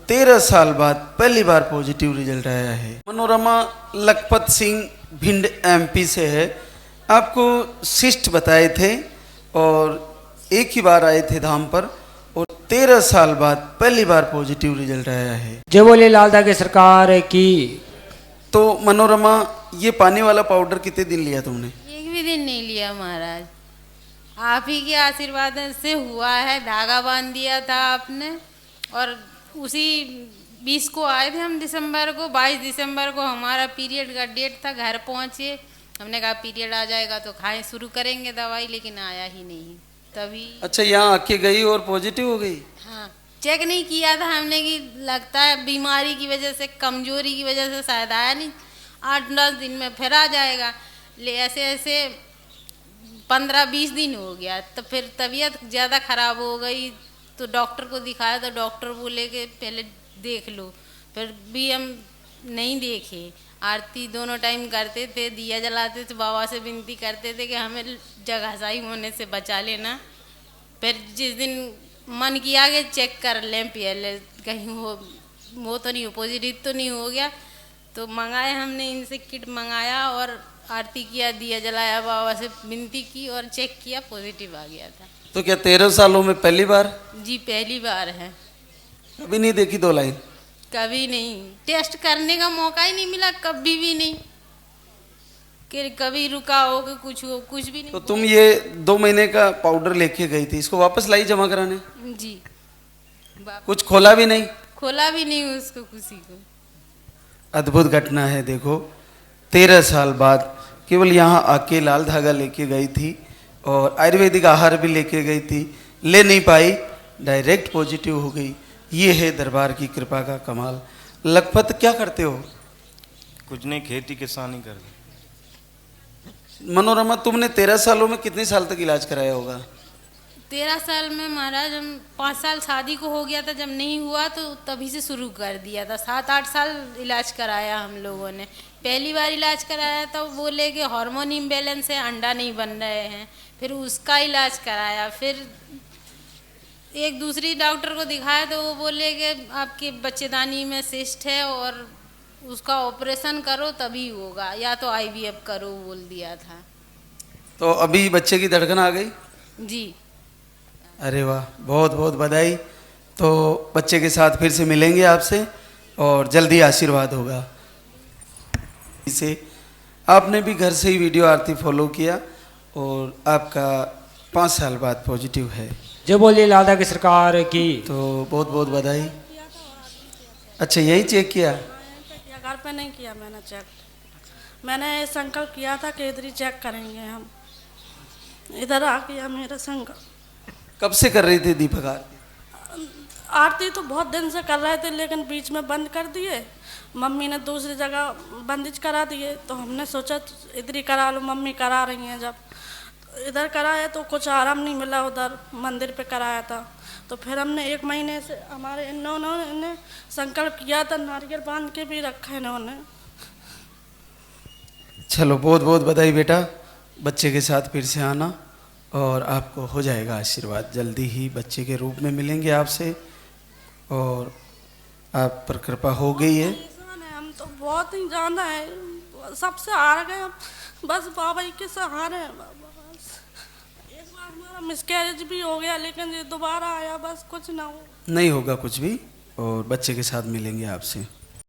13 साल बाद पहली बार पॉजिटिव रिजल्ट आया है। मनोरमा लखपत सिंह भिंड एमपी से है। आपको सिस्ट बताए थे और एक ही बार आए थे धाम पर और 13 साल बाद पहली बार पॉजिटिव रिजल्ट आया है। जय बोले लाल धागे सरकार की। तो मनोरमा, ये पानी वाला पाउडर कितने दिन लिया तुमने? एक भी दिन नहीं लिया महाराज, आप ही के आशीर्वाद से हुआ है। धागा बांध दिया था आपने और उसी 20 को आए थे हम दिसंबर को। 22 दिसंबर को हमारा पीरियड का डेट था। घर पहुंचे, हमने कहा पीरियड आ जाएगा तो खाएं शुरू करेंगे दवाई, लेकिन आया ही नहीं तभी। अच्छा, यहाँ आके गई और पॉजिटिव हो गई? हाँ, चेक नहीं किया था हमने कि लगता है बीमारी की वजह से, कमजोरी की वजह से शायद आया नहीं। 8-10 दिन में फिर आ जाएगा। ले ऐसे ऐसे 15-20 दिन हो गया, तो फिर तबीयत ज़्यादा ख़राब हो गई तो डॉक्टर को दिखाया तो डॉक्टर बोले कि पहले देख लो। फिर भी हम नहीं देखे। आरती दोनों टाइम करते थे, दिया जलाते थे, बाबा से विनती करते थे कि हमें जगहसाई होने से बचा लेना। फिर जिस दिन मन किया कि चेक कर लें पहले, कहीं वो तो नहीं हो, पॉजिटिव तो नहीं हो गया, तो मंगाए हमने इनसे किट मंगाया और आरती किया, दिया जलाया, बाबा से विनती की और चेक किया, पॉजिटिव आ गया था। तो क्या 13 सालों में पहली बार? जी पहली बार है। कभी नहीं देखी 2 लाइन? कभी नहीं, टेस्ट करने का मौका ही नहीं मिला, कभी भी नहीं कि कभी रुका हो कि कुछ हो, कुछ भी नहीं। तो तुम ये 2 महीने का पाउडर लेके गई थी, इसको वापस लाई जमा कराने? जी, कुछ खोला भी नहीं? खोला भी नहीं उसको किसी को। अद्भुत घटना है। देखो, 13 साल बाद केवल यहाँ आके लाल धागा लेके गई थी और आयुर्वेदिक आहार भी लेके गई थी, ले नहीं पाई, डायरेक्ट पॉजिटिव हो गई। ये है दरबार की कृपा का कमाल। लखपत, क्या करते हो? कुछ नहीं, खेती किसानी कर दी। मनोरमा, तुमने 13 सालों में कितने साल तक इलाज कराया होगा? 13 साल में महाराज, हम 5 साल शादी को हो गया था, जब नहीं हुआ तो तभी से शुरू कर दिया था। 7-8 साल इलाज कराया हम लोगों ने। पहली बार इलाज कराया तो बोले कि हार्मोन इम्बैलेंस है, अंडा नहीं बन रहे हैं, फिर उसका इलाज कराया। फिर एक दूसरी डॉक्टर को दिखाया तो वो बोले कि आपके बच्चेदानी में सिस्ट है और उसका ऑपरेशन करो तभी होगा, या तो IVF करो बोल दिया था। तो अभी बच्चे की धड़कन आ गई? जी। अरे वाह, बहुत बहुत बधाई। तो बच्चे के साथ फिर से मिलेंगे आपसे और जल्दी आशीर्वाद होगा। इसे आपने भी घर से ही वीडियो आरती फॉलो किया और आपका 5 साल बाद पॉजिटिव है। जय बोले लाल धागे सरकार की। तो बहुत बहुत बधाई। अच्छा, यही चेक किया? घर पे नहीं किया मैंने चेक। मैंने संकल्प किया था कि इधर ही चेक करेंगे हम, इधर आ गया मेरा संकल्प। कब से कर रही थी दीपक आरती? आरती तो बहुत दिन से कर रहे थे, लेकिन बीच में बंद कर दिए। मम्मी ने दूसरी जगह बंदिश करा दिए तो हमने सोचा इधर ही करा लो, मम्मी करा रही हैं। जब इधर कराया तो कुछ आराम नहीं मिला, उधर मंदिर पे कराया था। तो फिर हमने 1 महीने से हमारे इन्होंने संकल्प किया था, नारियल बांध के भी रखा है इन्होंने। चलो, बहुत बहुत बधाई बेटा। बच्चे के साथ फिर से आना और आपको हो जाएगा आशीर्वाद। जल्दी ही बच्चे के रूप में मिलेंगे आपसे और आप पर कृपा हो गई है। हम तो बहुत ही ज़्यादा है, सबसे हार गए हम, बस बाबा जी के सहारे हैं। बस एक बार हमारा मिसकैरेज भी हो गया, लेकिन ये दोबारा आया, बस कुछ ना हो। नहीं होगा कुछ भी और बच्चे के साथ मिलेंगे आपसे।